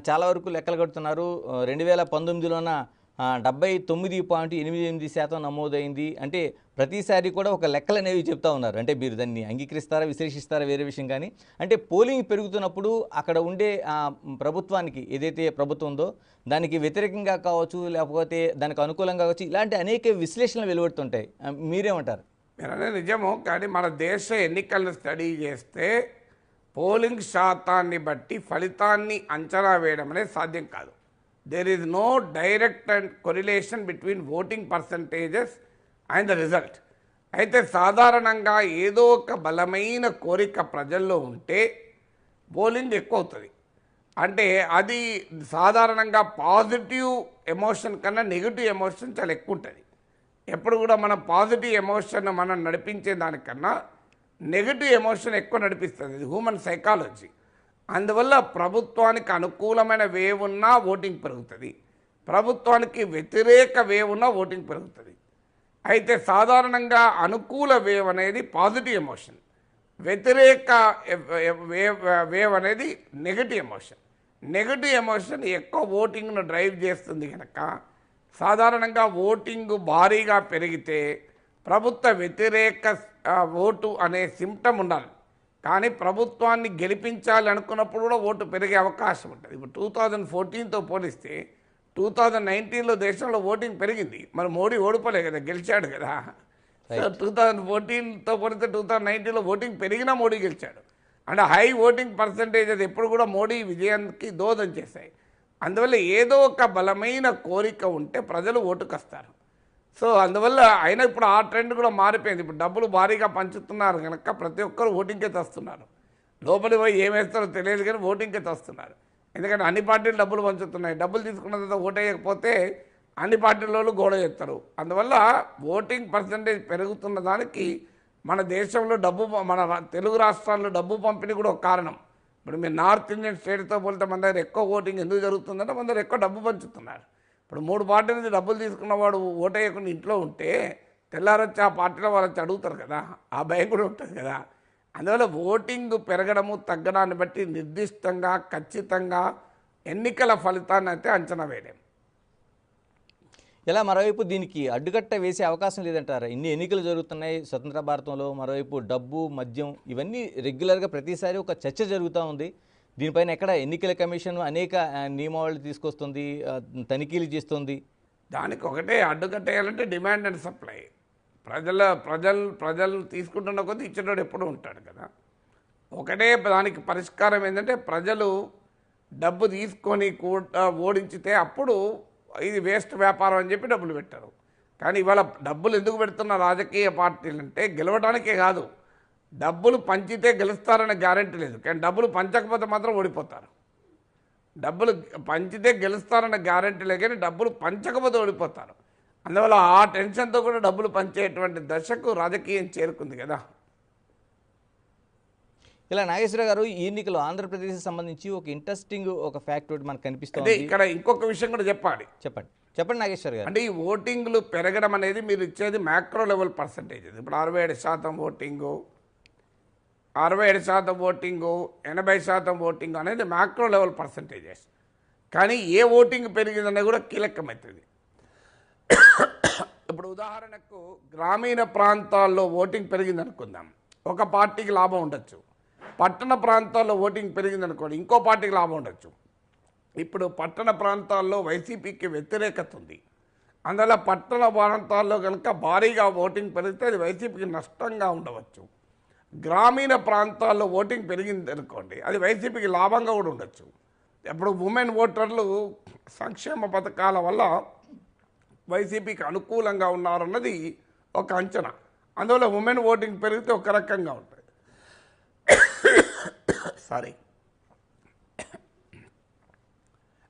చాలా వరకు లెక్కలు కడుతున్నారు. 2019లోన 79.88% నమోదైంది. అంటే ప్రతిసారి కూడా ఒక లెక్కలనేవి చెప్తా ఉన్నారు. అంటే మీరు దాన్ని అంగీకరిస్తారా, విశ్లేషిస్తారా వేరే విషయం కానీ, అంటే పోలింగ్ పెరుగుతున్నప్పుడు అక్కడ ఉండే ప్రభుత్వానికి ఏదైతే ప్రభుత్వం ఉందో దానికి వ్యతిరేకంగా కావచ్చు, లేకపోతే దానికి అనుకూలంగా కావచ్చు, ఇలాంటి అనేక విశ్లేషణలు వెలువడుతుంటాయి. మీరేమంటారు? మీరనే నిజము. కానీ మన దేశ ఎన్నికలను స్టడీ చేస్తే పోలింగ్ శాతాన్ని బట్టి ఫలితాన్ని అంచనా వేయడం అనేది సాధ్యం కాదు. There is no direct and correlation between voting percentages and the result. అయితే సాధారణంగా ఏదో ఒక బలమైన కోరిక ప్రజల్లో ఉంటే పోలింగ్ ఎక్కువ అవుతుంది. అంటే అది సాధారణంగా పాజిటివ్ ఎమోషన్ కన్నా నెగిటివ్ ఎమోషన్ చాలా ఎక్కువ ఉంటుంది. ఎప్పుడు కూడా మనం పాజిటివ్ ఎమోషన్ మనం నడిపించే దానికన్నా నెగిటివ్ ఎమోషన్ ఎక్కువ నడిపిస్తుంది. ఇది హ్యూమన్ సైకాలజీ. అందువల్ల ప్రభుత్వానికి అనుకూలమైన వేవ్ ఉన్నా ఓటింగ్ పెరుగుతుంది, ప్రభుత్వానికి వ్యతిరేక వేవ్ ఉన్నా ఓటింగ్ పెరుగుతుంది. అయితే సాధారణంగా అనుకూల వేవ్ అనేది పాజిటివ్ ఎమోషన్, వ్యతిరేక వేవ్ అనేది నెగిటివ్ ఎమోషన్. నెగిటివ్ ఎమోషన్ ఎక్కువ ఓటింగ్ను డ్రైవ్ చేస్తుంది కనుక సాధారణంగా ఓటింగ్ భారీగా పెరిగితే ప్రభుత్వ వ్యతిరేక ఓటు అనే సిమ్టమ్ ఉండాలి. కానీ ప్రభుత్వాన్ని గెలిపించాలి అనుకున్నప్పుడు కూడా ఓటు పెరిగే అవకాశం ఉంటుంది. ఇప్పుడు 2014తో పోలిస్తే 2019లో దేశంలో ఓటింగ్ పెరిగింది. మరి మోడీ ఓడిపోలే కదా, గెలిచాడు కదా. 2014తో పోలిస్తే 2019లో ఓటింగ్ పెరిగినా మోడీ గెలిచాడు. అంటే హై ఓటింగ్ పర్సంటేజ్ అది ఎప్పుడు కూడా మోడీ విజయానికి దోహదం చేశాయి. అందువల్ల ఏదో ఒక బలమైన కోరిక ఉంటే ప్రజలు ఓటుకు వస్తారు. సో అందువల్ల అయినా ఇప్పుడు ఆ ట్రెండ్ కూడా మారిపోయింది. ఇప్పుడు డబ్బులు భారీగా పంచుతున్నారు కనుక ప్రతి ఒక్కరు ఓటింగ్కే తెస్తున్నారు. లోపలి పోయి ఏం వేస్తారో తెలియదు కానీ ఓటింగ్కే తెస్తున్నారు. ఎందుకంటే అన్ని పార్టీలు డబ్బులు పంచుతున్నాయి. డబ్బులు తీసుకున్న తర్వాత ఓటేయకపోతే అన్ని పార్టీలలో గోడ చేస్తారు. అందువల్ల ఓటింగ్ పర్సంటేజ్ పెరుగుతున్న దానికి మన దేశంలో డబ్బు, మన తెలుగు రాష్ట్రాల్లో డబ్బు పంపిణీ కూడా ఒక కారణం. ఇప్పుడు మీరు నార్త్ ఇండియన్ స్టేట్తో పోలితే మన దగ్గర ఎక్కువ ఓటింగ్ ఎందుకు జరుగుతుందంటే మన దగ్గర ఎక్కువ డబ్బు పంచుతున్నారు. ఇప్పుడు 3 పార్టీల నుంచి డబ్బులు తీసుకున్నవాడు ఓటేయకుండా ఇంట్లో ఉంటే తెల్లారొచ్చి ఆ పార్టీలో వాళ్ళు వచ్చి అడుగుతారు కదా, ఆ భయం కూడా ఉంటుంది కదా. అందువల్ల ఓటింగ్ పెరగడము తగ్గడాన్ని బట్టి నిర్దిష్టంగా ఖచ్చితంగా ఎన్నికల ఫలితాన్ని అయితే అంచనా వేయలేం. ఇలా మరోవైపు దీనికి అడ్డుకట్ట వేసే అవకాశం లేదంటారా? ఇన్ని ఎన్నికలు జరుగుతున్నాయి స్వతంత్ర భారతంలో. మరోవైపు డబ్బు, మద్యం ఇవన్నీ రెగ్యులర్గా ప్రతిసారి ఒక చర్చ జరుగుతూ ఉంది. దీనిపైన ఎక్కడ ఎన్నికల కమిషన్ అనేక నియమావళి తీసుకొస్తుంది, తనిఖీలు చేస్తుంది. దానికి ఒకటే అడ్డుకట్టేయాలంటే డిమాండ్ అండ్ సప్లై. ప్రజలు తీసుకుంటున్న కొద్దీ ఇచ్చేటోడు ఎప్పుడూ ఉంటాడు కదా. ఒకటే దానికి పరిష్కారం ఏంటంటే ప్రజలు డబ్బు తీసుకొని కూడా ఓడించితే అప్పుడు ఇది వేస్ట్ వ్యాపారం అని చెప్పి డబ్బులు పెట్టారు. కానీ ఇవాళ డబ్బులు ఎందుకు పెడుతున్న రాజకీయ పార్టీలు అంటే గెలవడానికే కాదు, డబ్బులు పంచితే గెలుస్తారనే గ్యారెంటీ లేదు. కానీ డబ్బులు పంచకపోతే మాత్రం ఓడిపోతారు. డబ్బులు పంచితే గెలుస్తారన్న గ్యారెంటీ లేదు, కానీ డబ్బులు పంచకపోతే ఓడిపోతారు. అందువల్ల ఆ టెన్షన్తో కూడా డబ్బులు పంచేటువంటి దశకు రాజకీయం చేరుకుంది కదా. ఇలా నాగేశ్వర గారు, ఈ ఎన్నికలు ఆంధ్రప్రదేశ్కి సంబంధించి ఒక ఇంట్రెస్టింగ్ ఒక ఫ్యాక్ట్ ఒకటి మనకు కనిపిస్తుంది. ఇక్కడ ఇంకొక విషయం కూడా చెప్పాలి. చెప్పండి నాగేశ్వర గారు. అంటే ఈ ఓటింగ్లు పెరగడం అనేది మీరు ఇచ్చేది మ్యాక్రో లెవెల్ పర్సంటేజ్. ఇప్పుడు 67% ఓటింగు, 67% ఓటింగు, 80% ఓటింగు అనేది మ్యాక్రో లెవెల్ పర్సంటేజెస్. కానీ ఏ ఓటింగ్ పెరిగిందనేది కూడా కీలకమవుతుంది. ఇప్పుడు ఉదాహరణకు గ్రామీణ ప్రాంతాల్లో ఓటింగ్ పెరిగింది అనుకుందాం, ఒక పార్టీకి లాభం ఉండొచ్చు. పట్టణ ప్రాంతాల్లో ఓటింగ్ పెరిగింది అనుకోండి, ఇంకో పార్టీకి లాభం ఉండొచ్చు. ఇప్పుడు పట్టణ ప్రాంతాల్లో వైసీపీకి వ్యతిరేకత ఉంది. అందువల్ల పట్టణ ప్రాంతాల్లో కనుక భారీగా ఓటింగ్ పెరిగితే అది వైసీపీకి నష్టంగా ఉండవచ్చు. గ్రామీణ ప్రాంతాల్లో ఓటింగ్ పెరిగింది అనుకోండి, అది వైసీపీకి లాభంగా కూడా ఉండొచ్చు. ఇప్పుడు ఉమెన్ ఓటర్లు సంక్షేమ పథకాల వల్ల వైసీపీకి అనుకూలంగా ఉన్నారన్నది ఒక అంచనా. అందువల్ల ఉమెన్ ఓటింగ్ పెరిగితే ఒక రకంగా ఉంటుంది. సారీ,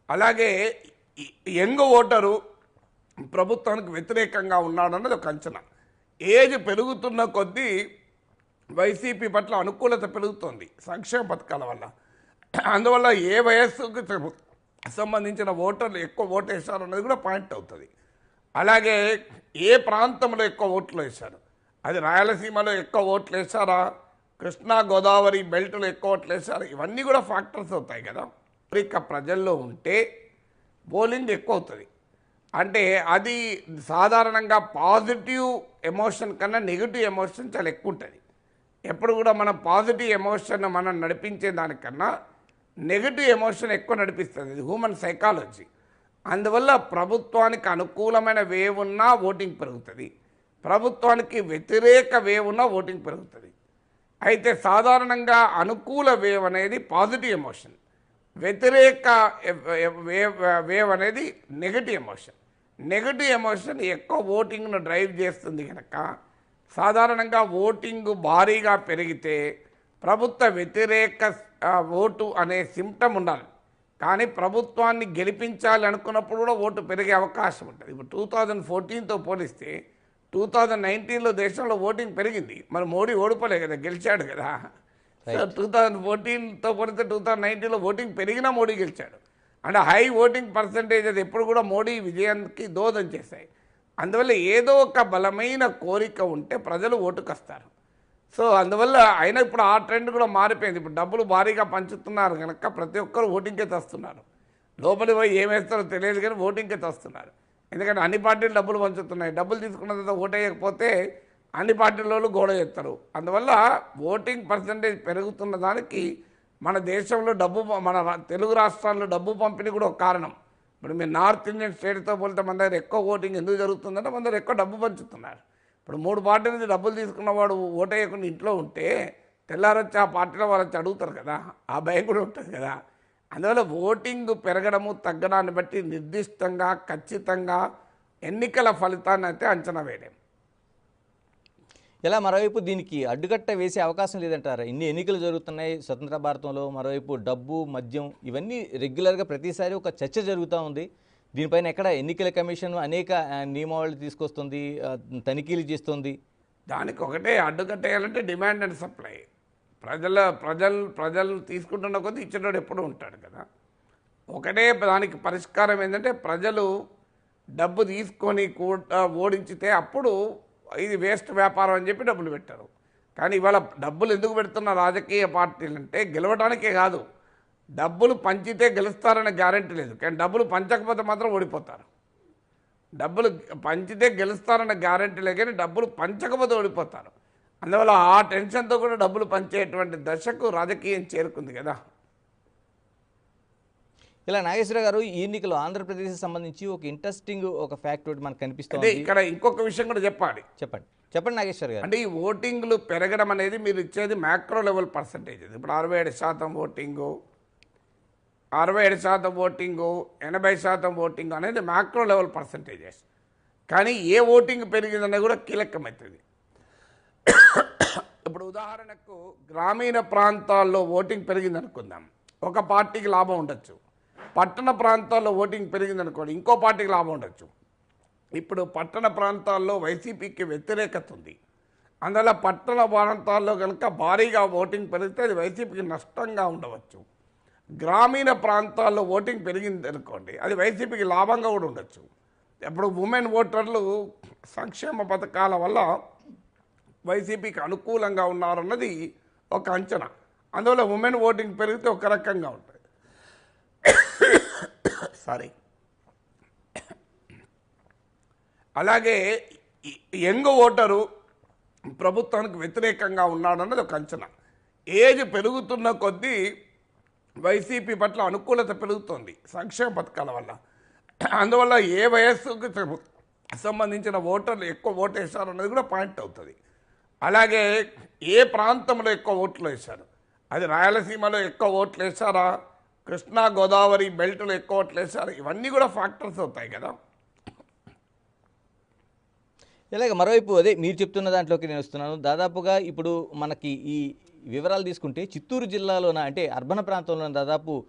అలాగే యంగ్ ఓటరు ప్రభుత్వానికి వ్యతిరేకంగా ఉన్నాడన్నది ఒక అంచనా. ఏజ్ పెరుగుతున్న కొద్దీ వైసీపీ పట్ల అనుకూలత పెరుగుతోంది సంక్షేమ పథకాల వల్ల. అందువల్ల ఏ వయస్సుకు సంబంధించిన ఓటర్లు ఎక్కువ ఓటు వేశారు అన్నది కూడా పాయింట్ అవుతుంది. అలాగే ఏ ప్రాంతంలో ఎక్కువ ఓట్లు వేశారు, అది రాయలసీమలో ఎక్కువ ఓట్లు వేశారా, కృష్ణా గోదావరి బెల్ట్లో ఎక్కువ ఓట్లు వేశారా, ఇవన్నీ కూడా ఫ్యాక్టర్స్ అవుతాయి కదా. కోరిక ప్రజల్లో ఉంటే పోలింగ్ ఎక్కువ అవుతుంది. అంటే అది సాధారణంగా పాజిటివ్ ఎమోషన్ కన్నా నెగిటివ్ ఎమోషన్ చాలా ఎక్కువ ఉంటుంది. ఎప్పుడు కూడా మనం పాజిటివ్ ఎమోషన్ మనం నడిపించే దానికన్నా నెగిటివ్ ఎమోషన్ ఎక్కువ నడిపిస్తుంది. ఇది హ్యూమన్ సైకాలజీ. అందువల్ల ప్రభుత్వానికి అనుకూలమైన వేవ్ ఉన్నా ఓటింగ్ పెరుగుతుంది, ప్రభుత్వానికి వ్యతిరేక వేవ్ ఉన్నా ఓటింగ్ పెరుగుతుంది. అయితే సాధారణంగా అనుకూల వేవ్ అనేది పాజిటివ్ ఎమోషన్, వ్యతిరేక వేవ్ అనేది నెగిటివ్ ఎమోషన్. నెగిటివ్ ఎమోషన్ ఎక్కువ ఓటింగ్ను డ్రైవ్ చేస్తుంది కనుక సాధారణంగా ఓటింగ్ భారీగా పెరిగితే ప్రభుత్వ వ్యతిరేక ఓటు అనే సిమ్టమ్ ఉండాలి. కానీ ప్రభుత్వాన్ని గెలిపించాలి అనుకున్నప్పుడు కూడా ఓటు పెరిగే అవకాశం ఉంటుంది. ఇప్పుడు 2014తో పోలిస్తే 2019లో దేశంలో ఓటింగ్ పెరిగింది. మరి మోడీ ఓడిపోలే కదా, గెలిచాడు కదా. 2014తో పోలిస్తే 2019లో ఓటింగ్ పెరిగినా మోడీ గెలిచాడు. అంటే హై ఓటింగ్ పర్సంటేజ్ అది ఎప్పుడు కూడా మోడీ విజయానికి దోహదం చేశాయి. అందువల్ల ఏదో ఒక బలమైన కోరిక ఉంటే ప్రజలు ఓటుకు వస్తారు. సో అందువల్ల అయినా ఇప్పుడు ఆ ట్రెండ్ కూడా మారిపోయింది. ఇప్పుడు డబ్బులు భారీగా పంచుతున్నారు కనుక ప్రతి ఒక్కరు ఓటింగ్కే తెస్తున్నారు. లోపలికి పోయి ఏం వేస్తారో తెలియదు కానీ ఓటింగ్కే తెస్తున్నారు. ఎందుకంటే అన్ని పార్టీలు డబ్బులు పంచుతున్నాయి. డబ్బులు తీసుకున్న తర్వాత ఓటు వేయకపోతే అన్ని పార్టీలలో గోడ చేస్తారు. అందువల్ల ఓటింగ్ పర్సంటేజ్ పెరుగుతున్న దానికి మన దేశంలో మన తెలుగు రాష్ట్రాల్లో డబ్బు పంపిణీ కూడా ఒక కారణం. ఇప్పుడు మీరు నార్త్ ఇండియన్ స్టేట్తో పోలితే మన దగ్గర ఎక్కువ ఓటింగ్ ఎందుకు జరుగుతుందంటే మన దగ్గర ఎక్కువ డబ్బు పంచుతున్నారు. ఇప్పుడు 3 పార్టీల నుంచి డబ్బులు తీసుకున్నవాడు ఓటు వేయకుండా ఇంట్లో ఉంటే తెల్లారొచ్చి ఆ పార్టీలో వాళ్ళు వచ్చి అడుగుతారు కదా, ఆ భయం కూడా ఉంటుంది కదా. అందువల్ల ఓటింగ్ పెరగడము తగ్గడాన్ని బట్టి నిర్దిష్టంగా ఖచ్చితంగా ఎన్నికల ఫలితాన్ని అయితే అంచనా వేయలేం. ఇలా మరోవైపు దీనికి అడ్డుకట్ట వేసే అవకాశం లేదంటారా? ఇన్ని ఎన్నికలు జరుగుతున్నాయి స్వతంత్ర భారతంలో, మరోవైపు డబ్బు, మద్యం ఇవన్నీ రెగ్యులర్గా ప్రతిసారి ఒక చర్చ జరుగుతూ ఉంది. దీనిపైన ఎక్కడ ఎన్నికల కమిషన్ అనేక నియమావళి తీసుకొస్తుంది, తనిఖీలు చేస్తుంది. దానికి ఒకటే అడ్డుకట్టేయాలంటే డిమాండ్ అండ్ సప్లై. ప్రజలు తీసుకుంటున్న కొద్దీ ఇచ్చేటోడు ఎప్పుడూ ఉంటాడు కదా. ఒకటే దానికి పరిష్కారం ఏంటంటే ప్రజలు డబ్బు తీసుకొని కూడా ఓడించితే అప్పుడు ఇది వేస్ట్ వ్యాపారం అని చెప్పి డబ్బులు పెట్టారు. కానీ ఇవాళ డబ్బులు ఎందుకు పెడుతున్న రాజకీయ పార్టీలు అంటే గెలవడానికే కాదు, డబ్బులు పంచితే గెలుస్తారనే గ్యారెంటీ లేదు. కానీ డబ్బులు పంచకపోతే మాత్రం ఓడిపోతారు. డబ్బులు పంచితే గెలుస్తారన్న గ్యారెంటీ లేదు, కానీ డబ్బులు పంచకపోతే ఓడిపోతారు. అందువల్ల ఆ టెన్షన్తో కూడా డబ్బులు పంచేటువంటి దశకు రాజకీయం చేరుకుంది కదా. ఇలా నాగేశ్వర గారు, ఈ ఎన్నికలు ఆంధ్రప్రదేశ్కి సంబంధించి ఒక ఇంట్రెస్టింగ్ ఒక ఫ్యాక్ట్ ఒకటి మనకు కనిపిస్తుంది. ఇక్కడ ఇంకొక విషయం కూడా చెప్పాలి. చెప్పండి నాగేశ్వర గారు. అంటే ఈ ఓటింగ్లు పెరగడం అనేది మీరు ఇచ్చేది మ్యాక్రో లెవెల్ పర్సంటేజ్. ఇప్పుడు 67% ఓటింగు, 67% ఓటింగు, 80% ఓటింగు అనేది మ్యాక్రో లెవెల్ పర్సంటేజెస్. కానీ ఏ ఓటింగ్ పెరిగిందనేది కూడా కీలకమవుతుంది. ఇప్పుడు ఉదాహరణకు గ్రామీణ ప్రాంతాల్లో ఓటింగ్ పెరిగింది అనుకుందాం, ఒక పార్టీకి లాభం ఉండొచ్చు. పట్టణ ప్రాంతాల్లో ఓటింగ్ పెరిగింది అనుకోండి, ఇంకో పార్టీకి లాభం ఉండొచ్చు. ఇప్పుడు పట్టణ ప్రాంతాల్లో వైసీపీకి వ్యతిరేకత ఉంది. అందువల్ల పట్టణ ప్రాంతాల్లో కనుక భారీగా ఓటింగ్ పెరిగితే అది వైసీపీకి నష్టంగా ఉండవచ్చు. గ్రామీణ ప్రాంతాల్లో ఓటింగ్ పెరిగింది అనుకోండి, అది వైసీపీకి లాభంగా కూడా ఉండొచ్చు. ఇప్పుడు ఉమెన్ ఓటర్లు సంక్షేమ పథకాల వల్ల వైసీపీకి అనుకూలంగా ఉన్నారన్నది ఒక అంచనా. అందువల్ల ఉమెన్ ఓటింగ్ పెరిగితే ఒక రకంగా ఉంటుంది. సారీ, అలాగే యంగ్ ఓటరు ప్రభుత్వానికి వ్యతిరేకంగా ఉన్నాడన్నది ఒక అంచనా. ఏజ్ పెరుగుతున్న కొద్దీ వైసీపీ పట్ల అనుకూలత పెరుగుతుంది సంక్షేమ పథకాల వల్ల. అందువల్ల ఏ వయస్సుకు సంబంధించిన ఓటర్లు ఎక్కువ ఓటు వేశారు అన్నది కూడా పాయింట్ అవుతుంది. అలాగే ఏ ప్రాంతంలో ఎక్కువ ఓట్లు వేశారు, అది రాయలసీమలో ఎక్కువ ఓట్లు వేశారా, కృష్ణా గోదావరి బెల్ట్లో ఎక్కువ ఓట్లు వేశారు, ఇవన్నీ కూడా ఫ్యాక్టర్స్ అవుతాయి కదా. ఇలాగ మరోవైపు అదే మీరు చెప్తున్న దాంట్లోకి నేను వస్తున్నాను. దాదాపుగా ఇప్పుడు మనకి ఈ వివరాలు తీసుకుంటే చిత్తూరు జిల్లాలోన అంటే అర్బన్ ప్రాంతంలో దాదాపు